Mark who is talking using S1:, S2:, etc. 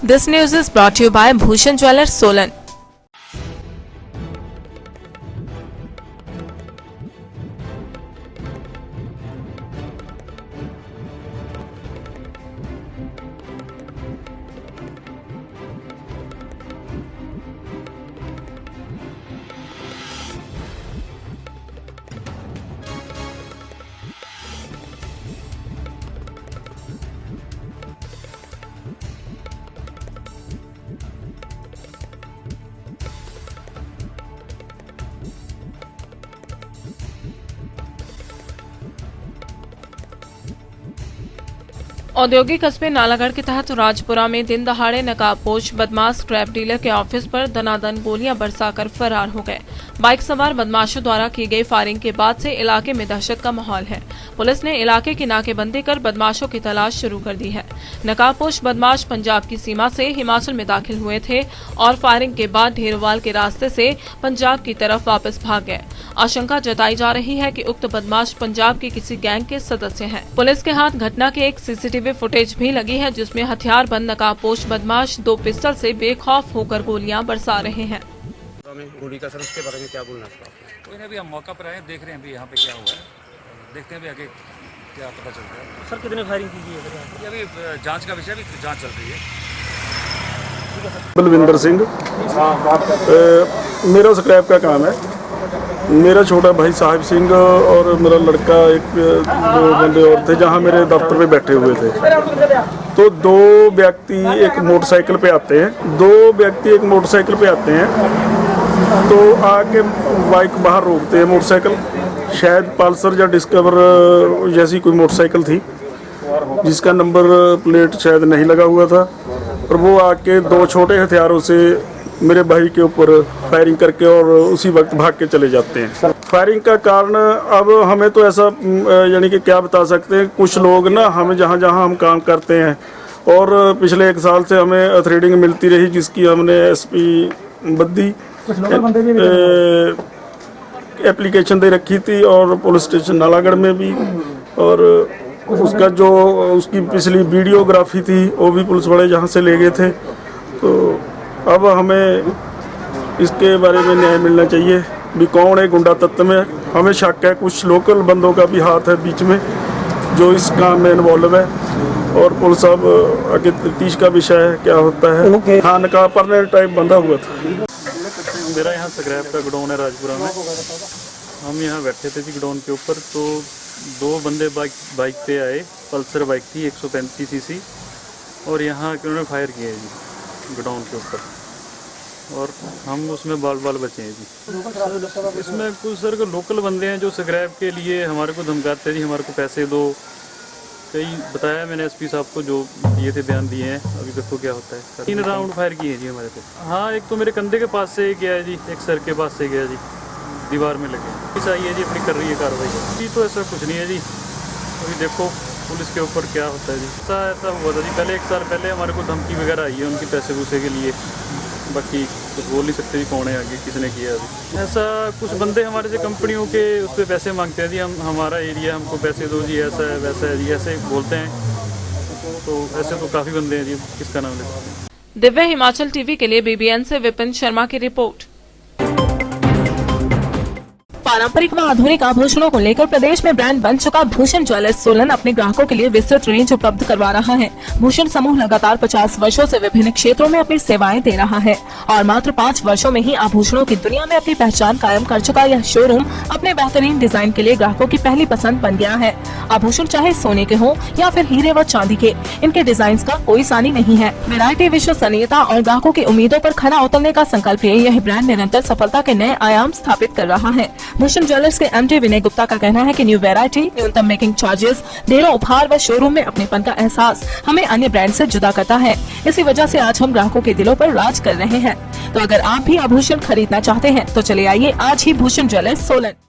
S1: This news is brought to you by Bhushan Jewellers, Solan. औद्योगिक कस्बे नालागढ़ के तहत राजपुरा में दिन दहाड़े नकाबपोश बदमाश स्क्रैप डीलर के ऑफिस पर दनादन गोलियां बरसाकर फरार हो गए। बाइक सवार बदमाशों द्वारा की गई फायरिंग के बाद से इलाके में दहशत का माहौल है। पुलिस ने इलाके की नाकेबंदी कर बदमाशों की तलाश शुरू कर दी है। नकाबपोश बदमाश पंजाब की सीमा से हिमाचल में दाखिल हुए थे और फायरिंग के बाद ढेरोवाल के रास्ते से पंजाब की तरफ वापस भाग गए। आशंका जताई जा रही है कि उक्त बदमाश पंजाब के किसी गैंग के सदस्य हैं। पुलिस के हाथ घटना के एक सीसीटीवी फुटेज भी लगी है, जिसमें हथियारबंद नकाबपोश बदमाश 2 पिस्टल से बेखौफ होकर गोलियां बरसा रहे हैं।
S2: गोली का सर उसके बारे में क्या बोलना चाहते हैं?
S3: कोई नहीं, अभी हम मौका पर आए, देख रहे हैं अभी यहाँ पे क्या हुआ है, देखते हैं अभी आगे क्या पता चलता है।
S4: सर कितने फायरिंग की गई है?
S3: ये अभी जांच का विषय, अभी जांच चल रही है।
S5: बलविंदर सिंह, मेरा स्क्रैप का काम है। मेरा छोटा भाई साहिब सिंह और मेरा लड़का, एक 2 बंदे और थे जहाँ मेरे दफ्तर में बैठे हुए थे। तो 2 व्यक्ति एक मोटरसाइकिल पे आते हैं, 2 व्यक्ति एक मोटरसाइकिल पे आते हैं। तो आके बाइक बाहर रोकते हैं। मोटरसाइकिल शायद पल्सर या डिस्कवर जैसी कोई मोटरसाइकिल थी, जिसका नंबर प्लेट शायद नहीं लगा हुआ था। और वो आके 2 छोटे हथियारों से मेरे भाई के ऊपर फायरिंग करके और उसी वक्त भाग के चले जाते हैं। फायरिंग का कारण अब हमें तो ऐसा यानी कि क्या बता सकते हैं। कुछ लोग ना, हमें जहाँ हम काम करते हैं और पिछले 1 साल से हमें अथरेडिंग मिलती रही, जिसकी हमने एसपी बद्दी एप्लीकेशन दे रखी थी और पुलिस स्टेशन नालागढ़ में भी। और उसका जो उसकी पिछली वीडियोग्राफी थी वो भी पुलिस वाले जहाँ से ले गए थे। तो अब हमें इसके बारे में न्याय मिलना चाहिए भी कौन है गुंडा तत्व में। हमें शक है कुछ लोकल बंदों का भी हाथ है बीच में जो इस काम में इन्वॉल्व है। और पुलिस अब आगे तफ्तीश का विषय है क्या होता है। हाँ, नकाब पर टाइप बंधा हुआ था।
S6: मेरा यहाँ स्क्रैप का गोडाउन है राजपुरा में। हम यहाँ बैठे थे जी गोडाउन के ऊपर, तो 2 बंदे बाइक पे आए। पल्सर बाइक थी 135 सीसी, और यहाँ उन्होंने फायर किया है जी गोडाउन के ऊपर, और हम उसमें बाल बचे हैं जी। इसमें कुछ सर को लोकल बंदे हैं जो स्क्रैप के लिए हमारे को धमकाते हैं जी, हमारे को पैसे दो। कई बताया मैंने एसपी साहब को, जो दिए थे बयान दिए हैं। अभी देखो क्या होता है। 3 राउंड फायर किए जी हमारे पे। हाँ, एक तो मेरे कंधे के पास से गया है जी, एक सर के पास से गया जी, दीवार में लगे। पुलिस आई है जी, अपनी कर रही है कार्रवाई जी। तो ऐसा कुछ नहीं है जी, अभी देखो पुलिस के ऊपर क्या होता है जी। ऐसा हुआ था जी पहले, 1 साल पहले हमारे को धमकी वगैरह आई है उनकी पैसे वूसे के लिए। बाकी कुछ बोल नहीं सकते जी कौन है आगे, किसने किया अभी। ऐसा कुछ बंदे हमारे से कंपनियों के उस पर पैसे मांगते हैं जी, हम हमारा एरिया, हमको पैसे दो जी, ऐसा है वैसा है जी, ऐसे बोलते हैं। तो ऐसे तो काफ़ी बंदे हैं जी, किसका नाम ले सकते हैं।
S1: दिव्य हिमाचल टीवी के लिए बीबीएन से विपिन शर्मा की रिपोर्ट। पारंपरिक व आधुनिक आभूषणों को लेकर प्रदेश में ब्रांड बन चुका भूषण ज्वेलर्स सोलन अपने ग्राहकों के लिए विस्तृत रेंज उपलब्ध करवा रहा है। भूषण समूह लगातार 50 वर्षों से विभिन्न क्षेत्रों में अपनी सेवाएं दे रहा है और मात्र 5 वर्षों में ही आभूषणों की दुनिया में अपनी पहचान कायम कर चुका यह शोरूम अपने बेहतरीन डिजाइन के लिए ग्राहकों की पहली पसंद बन गया है। आभूषण चाहे सोने के हो या फिर हीरे व चांदी के, इनके डिजाइन का कोई सानी नहीं है। वैरायटी, विश्वसनीयता और ग्राहकों की उम्मीदों पर खरा उतरने का संकल्प लिए यह ब्रांड निरंतर सफलता के नए आयाम स्थापित कर रहा है। भूषण ज्वेलर्स के एमडी विनय गुप्ता का कहना है कि न्यू वैरायटी, न्यूनतम मेकिंग चार्जेस, ढेरों उपहार व शोरूम में अपनेपन का एहसास हमें अन्य ब्रांड से जुदा करता है। इसी वजह से आज हम ग्राहकों के दिलों पर राज कर रहे हैं। तो अगर आप भी आभूषण खरीदना चाहते हैं तो चले आइए आज ही भूषण ज्वेलर्स सोलन।